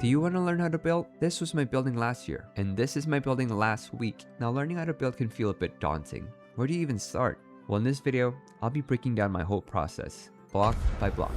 Do you want to learn how to build? This was my building last year, and this is my building last week. Now learning how to build can feel a bit daunting. Where do you even start? Well, in this video, I'll be breaking down my whole process, block by block.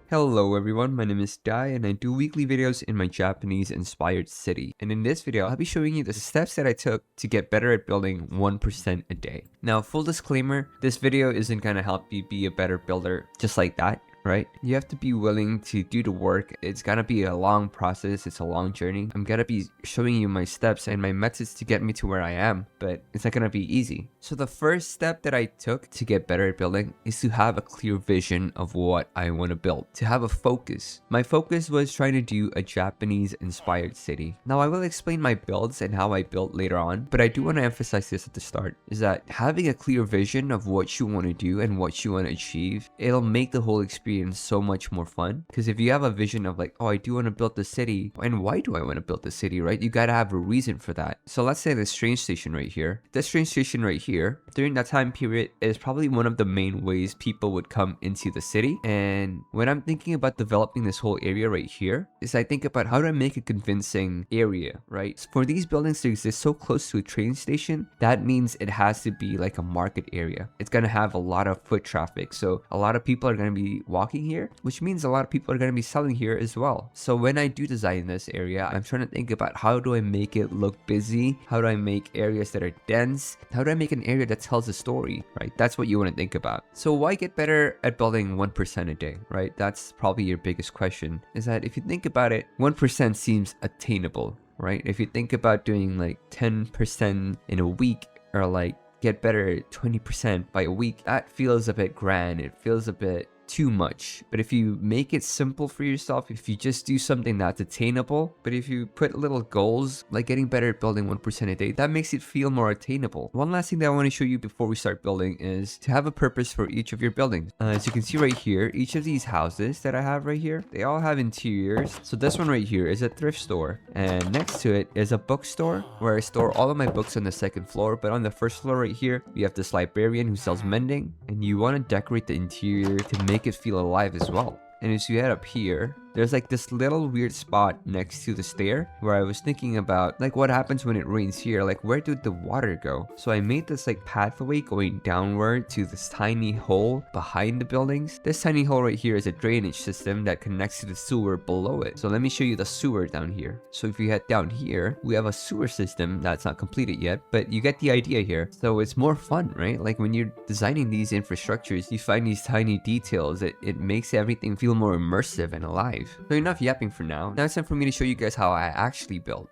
Hello everyone, my name is Dai and I do weekly videos in my Japanese inspired city. And in this video, I'll be showing you the steps that I took to get better at building 1% a day. Now, full disclaimer, this video isn't gonna help you be a better builder just like that, right? You have to be willing to do the work. It's gonna be a long process. It's a long journey. I'm gonna be showing you my steps and my methods to get me to where I am, but it's not gonna be easy. So the first step that I took to get better at building is to have a clear vision of what I want to build, to have a focus. My focus was trying to do a Japanese inspired city. Now I will explain my builds and how I built later on, but I do want to emphasize this at the start, is that having a clear vision of what you want to do and what you want to achieve, it'll make the whole experience so much more fun. Because if you have a vision of like, oh, I do want to build the city, and why do I want to build the city, right? You gotta have a reason for that. So let's say this train station right here. This train station right here, during that time period, is probably one of the main ways people would come into the city. And when I'm thinking about developing this whole area right here, is I think about how do I make a convincing area, right? For these buildings to exist so close to a train station, that means it has to be like a market area. It's gonna have a lot of foot traffic. So a lot of people are gonna be walking here, which means a lot of people are gonna be selling here as well. So when I do design this area, I'm trying to think about how do I make it look busy? How do I make areas that are dense? How do I make an area that tells a story, right? That's what you want to think about. So why get better at building 1% a day, right? That's probably your biggest question, is that if you think about it, 1% seems attainable, right? If you think about doing like 10% in a week, or like get better at 20% by a week, that feels a bit grand. It feels a bit too much. But if you make it simple for yourself, if you just do something that's attainable, but if you put little goals like getting better at building 1% a day, that makes it feel more attainable. One last thing that I want to show you before we start building is to have a purpose for each of your buildings. As you can see right here, each of these houses that I have right here, they all have interiors. So this one right here is a thrift store, and next to it is a bookstore where I store all of my books on the second floor. But on the first floor right here, we have this librarian who sells mending, and you want to decorate the interior to make it feel alive as well. And as you head up here, there's like this little weird spot next to the stair where I was thinking about like what happens when it rains here, like where did the water go? So I made this like pathway going downward to this tiny hole behind the buildings. This tiny hole right here is a drainage system that connects to the sewer below it. So let me show you the sewer down here. So if you head down here, we have a sewer system that's not completed yet, but you get the idea here. So it's more fun, right? Like when you're designing these infrastructures, you find these tiny details. It makes everything feel more immersive and alive. So enough yapping for now. Now it's time for me to show you guys how I actually build.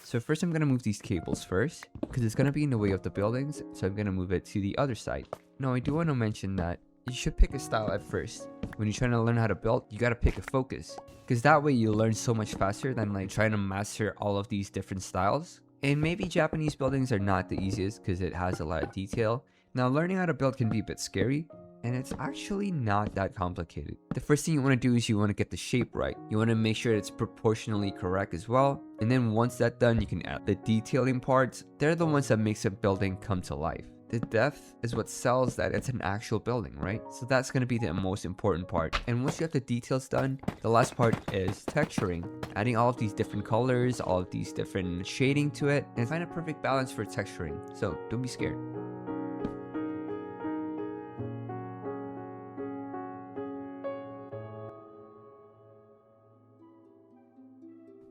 So first I'm going to move these cables first, because it's going to be in the way of the buildings, so I'm going to move it to the other side. Now I do want to mention that you should pick a style at first. When you're trying to learn how to build, you got to pick a focus, because that way you learn so much faster than like trying to master all of these different styles. And maybe Japanese buildings are not the easiest because it has a lot of detail. Now learning how to build can be a bit scary, and it's actually not that complicated. The first thing you want to do is you want to get the shape right. You want to make sure it's proportionally correct as well. And then once that's done, you can add the detailing parts. They're the ones that makes a building come to life. The depth is what sells that it's an actual building, right? So that's going to be the most important part. And once you have the details done, the last part is texturing. Adding all of these different colors, all of these different shading to it, and find a perfect balance for texturing. So don't be scared.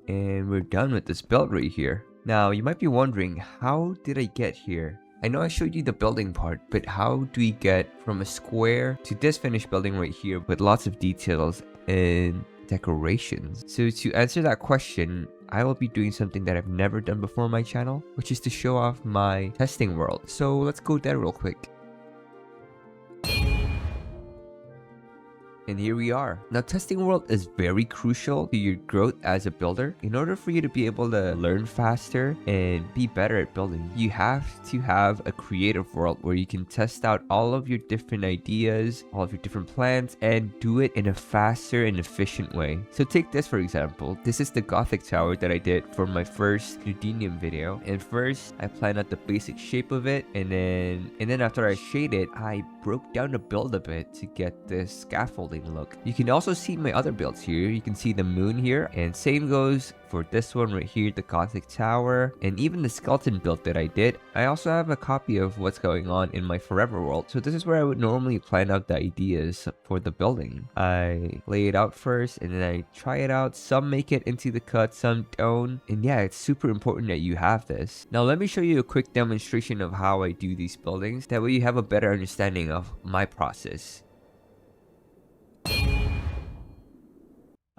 And we're done with this build right here. Now you might be wondering, how did I get here? I know I showed you the building part, but how do we get from a square to this finished building right here with lots of details and decorations? So to answer that question, I will be doing something that I've never done before on my channel, which is to show off my testing world. So let's go there real quick. And here we are. Now, testing world is very crucial to your growth as a builder. In order for you to be able to learn faster and be better at building, you have to have a creative world where you can test out all of your different ideas, all of your different plans, and do it in a faster and efficient way. So take this for example. This is the Gothic tower that I did for my first Ludinium video. And first, I planned out the basic shape of it, and then after I shaded, I broke down the build a bit to get this scaffolding look. You can also see my other builds here. You can see the moon here, and same goes for this one right here, the Gothic tower, and even the skeleton build that I did. I also have a copy of what's going on in my forever world. So this is where I would normally plan out the ideas for the building. I lay it out first, and then I try it out. Some make it into the cut, some don't. And yeah, it's super important that you have this. Now let me show you a quick demonstration of how I do these buildings. That way you have a better understanding of my process.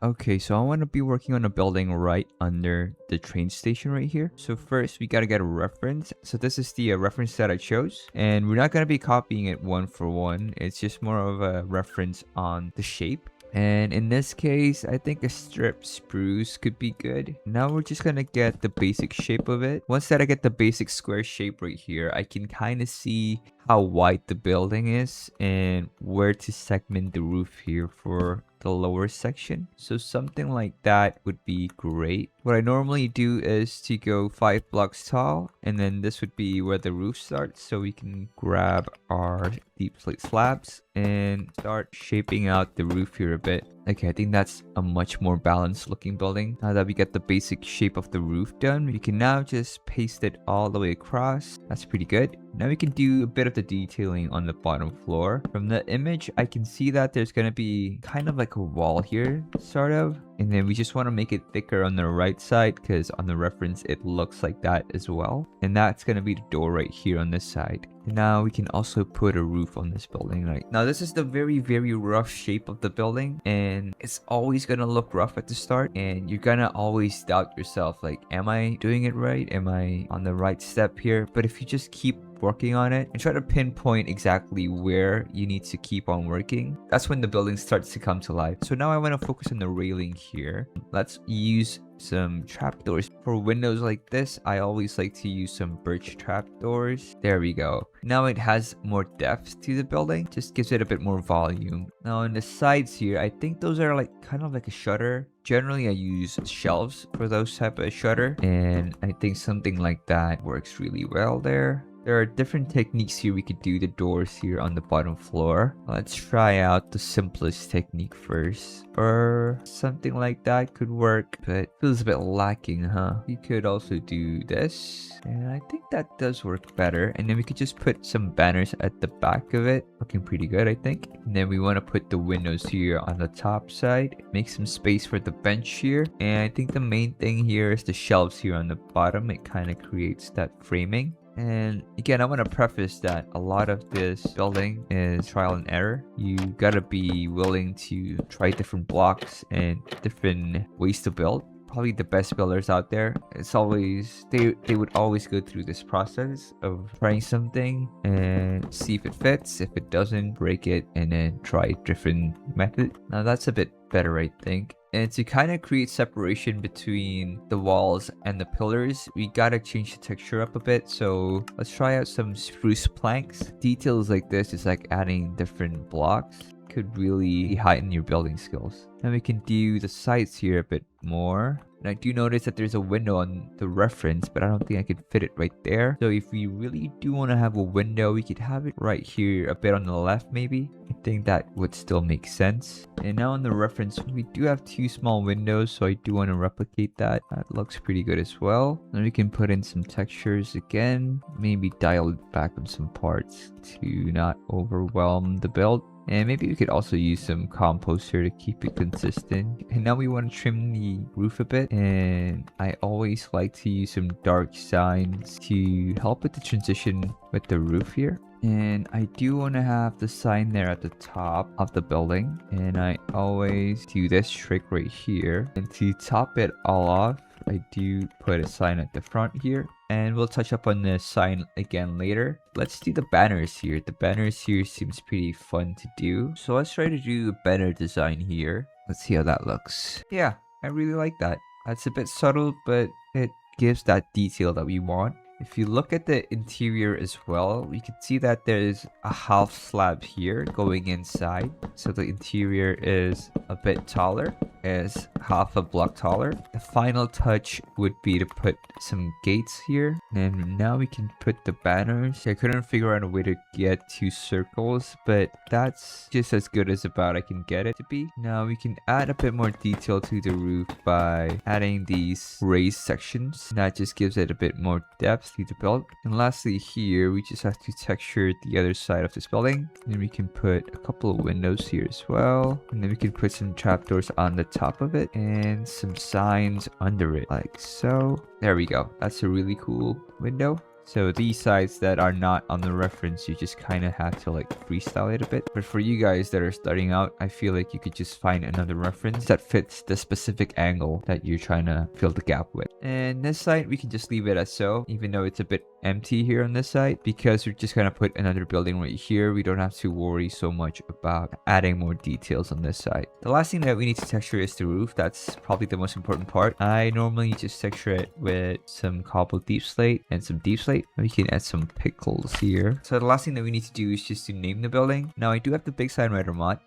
Okay, so I want to be working on a building right under the train station right here. So first, we got to get a reference. So this is the reference that I chose. And we're not going to be copying it one for one. It's just more of a reference on the shape. And in this case, I think a strip spruce could be good. Now we're just gonna get the basic shape of it. Once that I get the basic square shape right here, I can kind of see how wide the building is and where to segment the roof here for the lower section. So something like that would be great. What I normally do is to go 5 blocks tall, and then this would be where the roof starts. So we can grab our deep slate slabs and start shaping out the roof here a bit. Okay, I think that's a much more balanced looking building. Now that we get the basic shape of the roof done, we can now just paste it all the way across. That's pretty good. Now we can do a bit of the detailing on the bottom floor. From the image, I can see that there's going to be kind of like a wall here, sort of. And then we just want to make it thicker on the right side because on the reference, it looks like that as well. And that's going to be the door right here on this side. And now we can also put a roof on this building. Right now, this is the very rough shape of the building. And it's always going to look rough at the start. And you're going to always doubt yourself. Like, am I doing it right? Am I on the right step here? But if you just keep working on it and try to pinpoint exactly where you need to keep on working, that's when the building starts to come to life. So now I want to focus on the railing here. Let's use some trapdoors. For windows like this, I always like to use some birch trapdoors. There we go. Now it has more depth to the building, just gives it a bit more volume. Now on the sides here, I think those are like kind of like a shutter. Generally, I use shelves for those type of shutter, and I think something like that works really well there. There are different techniques here. We could do the doors here on the bottom floor. Let's try out the simplest technique first. Or something like that could work, but feels a bit lacking, huh? You could also do this. And I think that does work better. And then we could just put some banners at the back of it. Looking pretty good, I think. And then we want to put the windows here on the top side. Make some space for the bench here. And I think the main thing here is the shelves here on the bottom. It kind of creates that framing. And again, I want to preface that a lot of this building is trial and error. You gotta be willing to try different blocks and different ways to build. Probably the best builders out there, it's always they would always go through this process of trying something and see if it fits. If it doesn't, break it and then try a different method. Now that's a bit better, I think. And to kind of create separation between the walls and the pillars, we gotta change the texture up a bit. So let's try out some spruce planks. Details like this is like adding different blocks. Could really heighten your building skills. And we can do the sides here a bit more. And I do notice that there's a window on the reference, but I don't think I could fit it right there. So if we really do want to have a window, we could have it right here, a bit on the left maybe. I think that would still make sense. And now on the reference, we do have 2 small windows, so I do want to replicate that. That looks pretty good as well. Then we can put in some textures again, maybe dial it back on some parts to not overwhelm the build. And maybe we could also use some compost here to keep it consistent. And now we want to trim the roof a bit. And I always like to use some dark signs to help with the transition with the roof here. And I do want to have the sign there at the top of the building. And I always do this trick right here. And to top it all off, I do put a sign at the front here. And we'll touch up on the sign again later. Let's do the banners here. The banners here seems pretty fun to do. So let's try to do a banner design here. Let's see how that looks. Yeah, I really like that. That's a bit subtle, but it gives that detail that we want. If you look at the interior as well, you can see that there's a half slab here going inside. So the interior is a bit taller, is half a block taller. The final touch would be to put some gates here. And now we can put the banners. I couldn't figure out a way to get 2 circles, but that's just as good as about I can get it to be. Now we can add a bit more detail to the roof by adding these raised sections. That just gives it a bit more depth to the build. And lastly here, we just have to texture the other side of this building. And then we can put a couple of windows here as well. And then we can put some trapdoors on the top of it and some signs under it like so. There we go. That's a really cool window. So these sides that are not on the reference, you just kind of have to like freestyle it a bit. But for you guys that are starting out, I feel like you could just find another reference that fits the specific angle that you're trying to fill the gap with. And this side, we can just leave it as so, even though it's a bit empty here on this side, because we're just gonna put another building right here. We don't have to worry so much about adding more details on this side. The last thing that we need to texture is the roof. That's probably the most important part. I normally just texture it with some cobbled deep slate and some deep slate. We can add some pickles here. So the last thing that we need to do is just to name the building. Now I do have the big sign writer mod.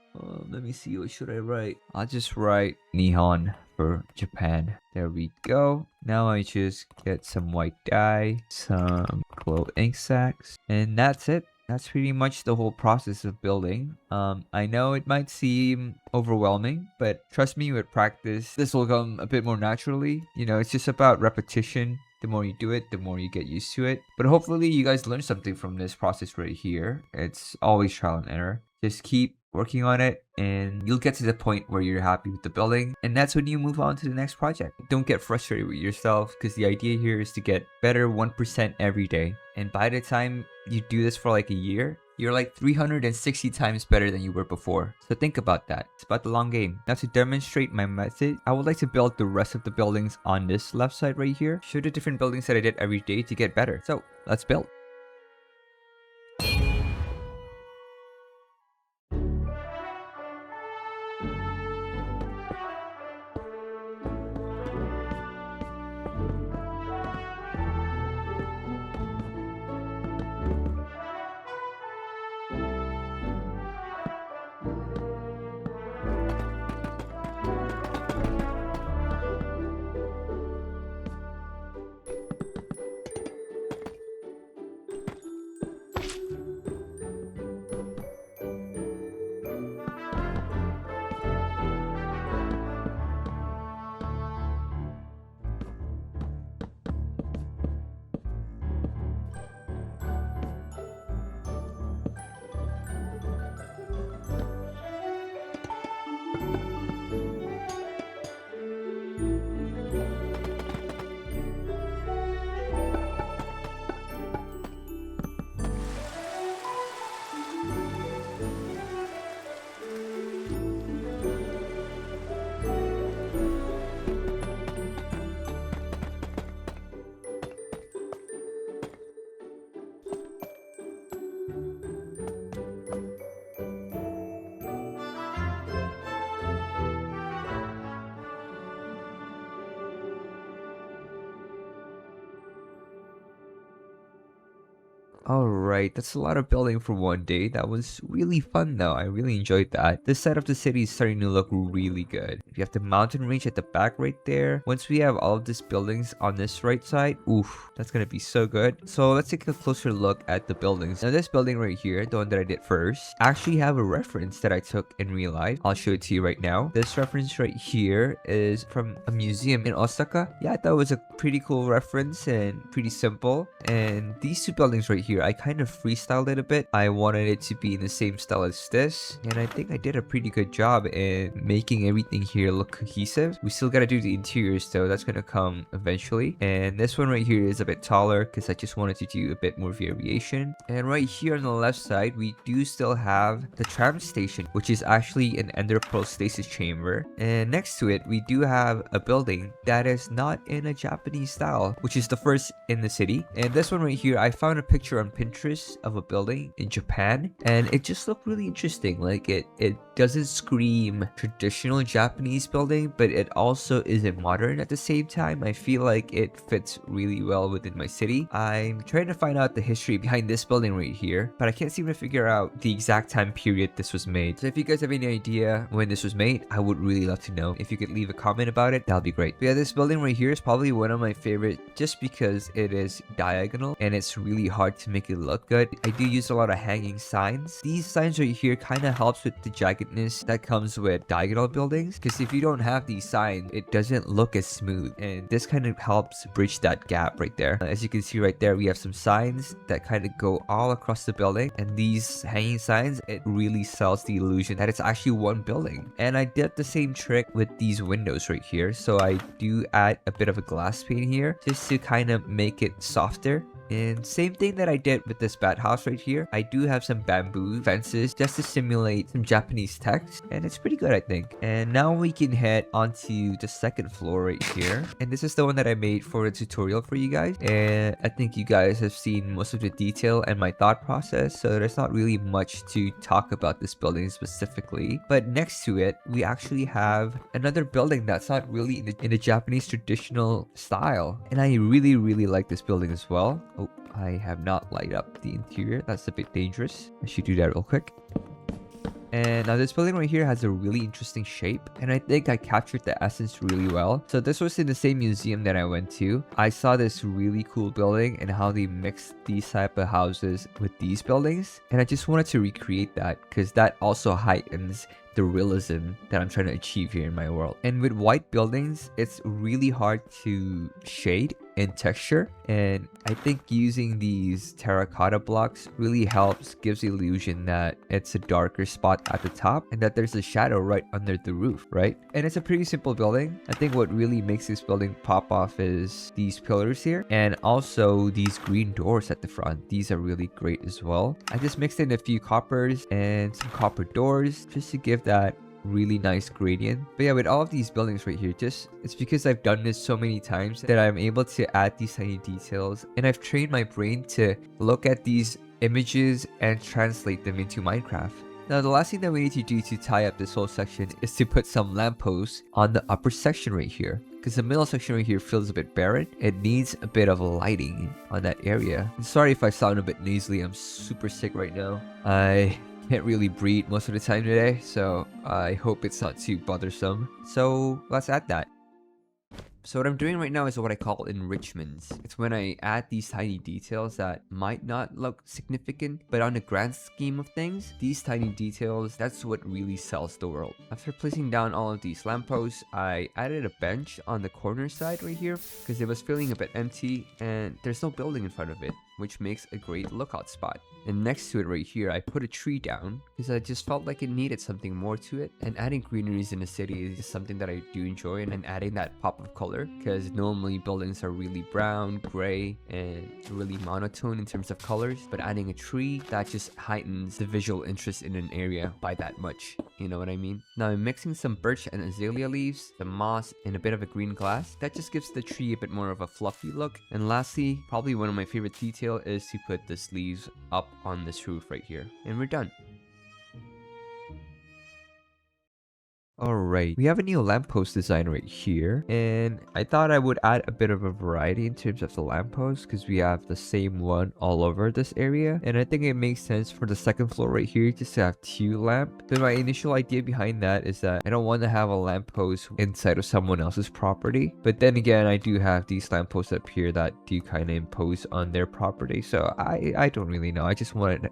Let me see, what should I write? I'll just write Nihon for Japan. There we go. Now I just get some white dye, some glow ink sacks, and that's it. That's pretty much the whole process of building. I know it might seem overwhelming, but trust me, with practice, this will come a bit more naturally. You know, it's just about repetition. The more you do it, the more you get used to it. But hopefully you guys learned something from this process right here. It's always trial and error. Just keep working on it and you'll get to the point where you're happy with the building, and that's when you move on to the next project. Don't get frustrated with yourself, because the idea here is to get better 1% every day. And by the time you do this for like a year, you're like 360 times better than you were before. So think about that. It's about the long game. Now to demonstrate my method, I would like to build the rest of the buildings on this left side right here. Show the different buildings that I did every day to get better. So let's build. Alright, that's a lot of building for one day. That was really fun though. I really enjoyed that. This side of the city is starting to look really good. You have the mountain range at the back right there. Once we have all of these buildings on this right side, oof, that's gonna be so good. So let's take a closer look at the buildings. Now this building right here, the one that I did first, actually have a reference that I took in real life. I'll show it to you right now. This reference right here is from a museum in Osaka. Yeah, I thought it was a pretty cool reference and pretty simple. And these two buildings right here, I kind of freestyled it a bit. I wanted it to be in the same style as this, and I think I did a pretty good job in making everything here look cohesive. We still gotta do the interiors though, that's gonna come eventually. And this one right here is a bit taller because I just wanted to do a bit more variation. And right here on the left side, we do still have the tram station, which is actually an Ender Pearl stasis chamber. And next to it, we do have a building that is not in a Japanese style, which is the first in the city. And this one right here, I found a picture on Pinterest of a building in Japan, and it just looked really interesting. Like it doesn't scream traditional Japanese building, but it also isn't modern at the same time. I feel like it fits really well within my city. I'm trying to find out the history behind this building right here, but I can't seem to figure out the exact time period this was made. So if you guys have any idea when this was made, I would really love to know. If you could leave a comment about it, that'll be great. But yeah, this building right here is probably one of my favorite just because it is diagonal and it's really hard to make it look good. I do use a lot of hanging signs. These signs right here kind of helps with the jaggedness that comes with diagonal buildings, because if you don't have these signs, it doesn't look as smooth, and this kind of helps bridge that gap right there. As you can see right there, we have some signs that kind of go all across the building, and these hanging signs, it really sells the illusion that it's actually one building. And I did the same trick with these windows right here, so I do add a bit of a glass pane here just to kind of make it softer. And same thing that I did with this bat house right here. I do have some bamboo fences just to simulate some Japanese text, and it's pretty good, I think. And now we can head onto the second floor right here. And this is the one that I made for a tutorial for you guys. And I think you guys have seen most of the detail and my thought process, so there's not really much to talk about this building specifically. But next to it, we actually have another building that's not really in the Japanese traditional style. And I really like this building as well. Oh, I have not light up the interior. That's a bit dangerous. I should do that real quick. And now this building right here has a really interesting shape, and I think I captured the essence really well. So this was in the same museum that I went to. I saw this really cool building and how they mixed these type of houses with these buildings, and I just wanted to recreate that because that also heightens the realism that I'm trying to achieve here in my world. And with white buildings, it's really hard to shade and texture, and I think using these terracotta blocks really helps, gives the illusion that it's a darker spot at the top and that there's a shadow right under the roof, right? And it's a pretty simple building. I think what really makes this building pop off is these pillars here, and also these green doors at the front. These are really great as well. I just mixed in a few coppers and some copper doors just to give that really nice gradient. But yeah, with all of these buildings right here, it's because I've done this so many times that I'm able to add these tiny details, and I've trained my brain to look at these images and translate them into Minecraft. Now, the last thing that we need to do to tie up this whole section is to put some lampposts on the upper section right here, because the middle section right here feels a bit barren. It needs a bit of lighting on that area. And sorry if I sound a bit nasally, I'm super sick right now. I can't really breathe most of the time today, so I hope it's not too bothersome. So let's add that. So what I'm doing right now is what I call enrichments. It's when I add these tiny details that might not look significant, but on the grand scheme of things, these tiny details, that's what really sells the world. After placing down all of these lampposts, I added a bench on the corner side right here because it was feeling a bit empty and there's no building in front of it, which makes a great lookout spot. And next to it right here, I put a tree down because I just felt like it needed something more to it. And adding greeneries in the city is just something that I do enjoy, and adding that pop of color, because normally buildings are really brown, gray, and really monotone in terms of colors. But adding a tree, that just heightens the visual interest in an area by that much. You know what I mean? Now I'm mixing some birch and azalea leaves, some moss, and a bit of a green glass. That just gives the tree a bit more of a fluffy look. And lastly, probably one of my favorite detail is to put the sleeves up on this roof right here, and we're done. Alright, we have a new lamppost design right here, and I thought I would add a bit of a variety in terms of the lamppost because we have the same one all over this area, and I think it makes sense for the second floor right here just to have two lamps. But my initial idea behind that is that I don't want to have a lamppost inside of someone else's property, but then again, I do have these lampposts up here that do kind of impose on their property, so I don't really know. I just wanted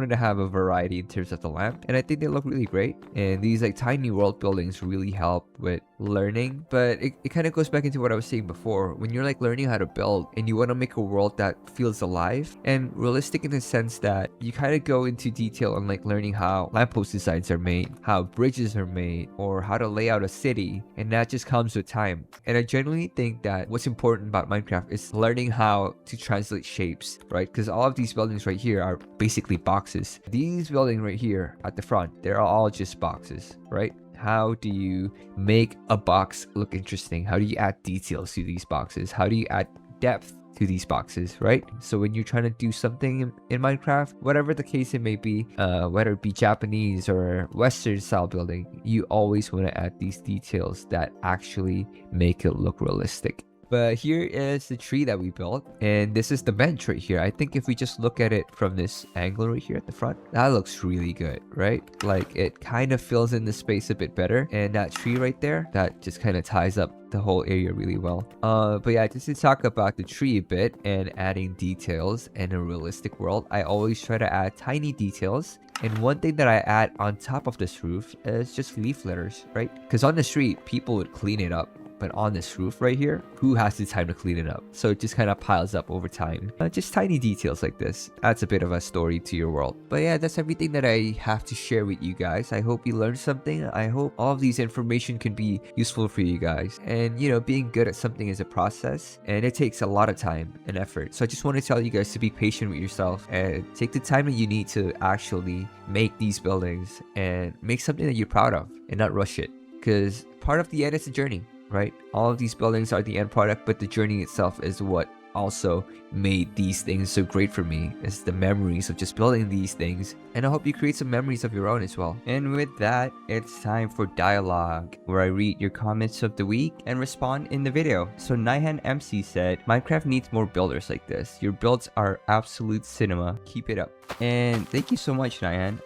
to have a variety in terms of the lamp, and I think they look really great. And these like tiny world building buildings really help with learning. But it kind of goes back into what I was saying before. When you're like learning how to build and you want to make a world that feels alive and realistic in the sense that you kind of go into detail on like learning how lamppost designs are made, how bridges are made, or how to lay out a city, and that just comes with time. And I genuinely think that what's important about Minecraft is learning how to translate shapes, right? Because all of these buildings right here are basically boxes. These buildings right here at the front, they're all just boxes, right? How do you make a box look interesting? How do you add details to these boxes? How do you add depth to these boxes, right? So when you're trying to do something in Minecraft, whatever the case it may be, whether it be Japanese or Western style building, you always want to add these details that actually make it look realistic. But here is the tree that we built, and this is the bench right here. I think if we just look at it from this angle right here at the front, that looks really good, right? Like it kind of fills in the space a bit better, and that tree right there, that just kind of ties up the whole area really well. But yeah, just to talk about the tree a bit and adding details in a realistic world, I always try to add tiny details. And one thing that I add on top of this roof is just leaf litters, right? Because on the street, people would clean it up. But on this roof right here, who has the time to clean it up? So it just kind of piles up over time. Just tiny details like this adds a bit of a story to your world. But yeah, that's everything that I have to share with you guys. I hope you learned something. I hope all of these information can be useful for you guys. And you know, being good at something is a process, and it takes a lot of time and effort. So I just want to tell you guys to be patient with yourself and take the time that you need to actually make these buildings and make something that you're proud of and not rush it. Because part of the end is the journey, right? All of these buildings are the end product, but the journey itself is what also made these things so great for me. It's the memories of just building these things, and I hope you create some memories of your own as well. And with that, it's time for dialogue, where I read your comments of the week and respond in the video. So Nyhan MC said, Minecraft needs more builders like this. Your builds are absolute cinema. Keep it up. And thank you so much, Nyhan.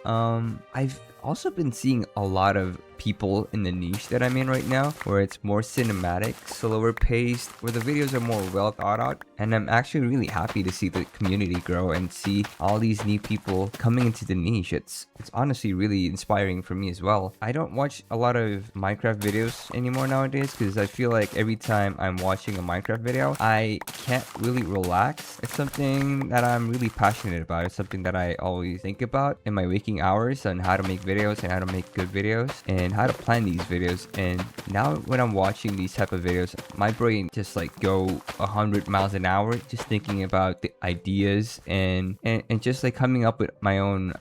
I've also been seeing a lot of people in the niche that I'm in right now, where it's more cinematic, slower paced, where the videos are more well thought out, and I'm actually really happy to see the community grow and see all these new people coming into the niche. It's honestly really inspiring for me as well. I don't watch a lot of Minecraft videos anymore nowadays because I feel like every time I'm watching a Minecraft video, I can't really relax. It's something that I'm really passionate about. It's something that I always think about in my waking hours on how to make videos and how to make good videos and how to plan these videos. And now when I'm watching these type of videos, my brain just like go 100 miles an hour just thinking about the ideas and just like coming up with my own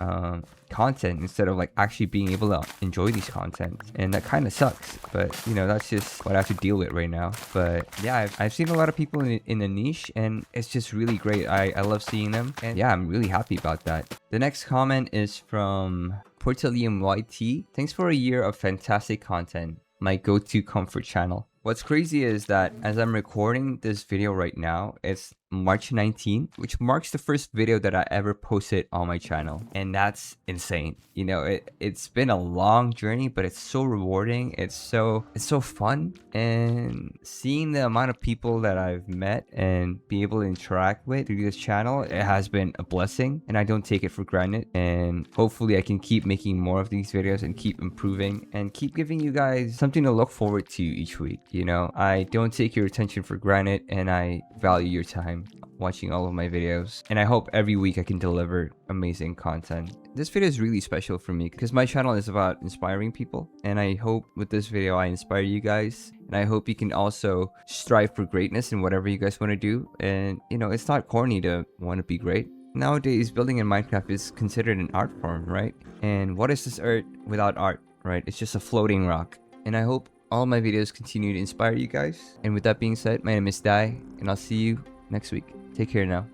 content instead of like actually being able to enjoy these content. And that kind of sucks, but you know, that's just what I have to deal with right now. But yeah, I've seen a lot of people in the niche, and it's just really great. I love seeing them, and yeah, I'm really happy about that. The next comment is from Portalium YT. Thanks for a year of fantastic content. My go-to comfort channel. What's crazy is that as I'm recording this video right now, it's March 19th, which marks the first video that I ever posted on my channel. And that's insane. You know, it's been a long journey, but it's so rewarding. It's so fun. And seeing the amount of people that I've met and be able to interact with through this channel, it has been a blessing, and I don't take it for granted. And hopefully I can keep making more of these videos and keep improving and keep giving you guys something to look forward to each week. You know, I don't take your attention for granted, and I value your time watching all of my videos, and I hope every week I can deliver amazing content. This video is really special for me because my channel is about inspiring people, and I hope with this video I inspire you guys, and I hope you can also strive for greatness in whatever you guys want to do. And you know, it's not corny to want to be great. Nowadays, building in Minecraft is considered an art form, right? And what is this earth without art, right? It's just a floating rock. And I hope all my videos continue to inspire you guys. And with that being said, my name is Dai, and I'll see you next week. Take care now.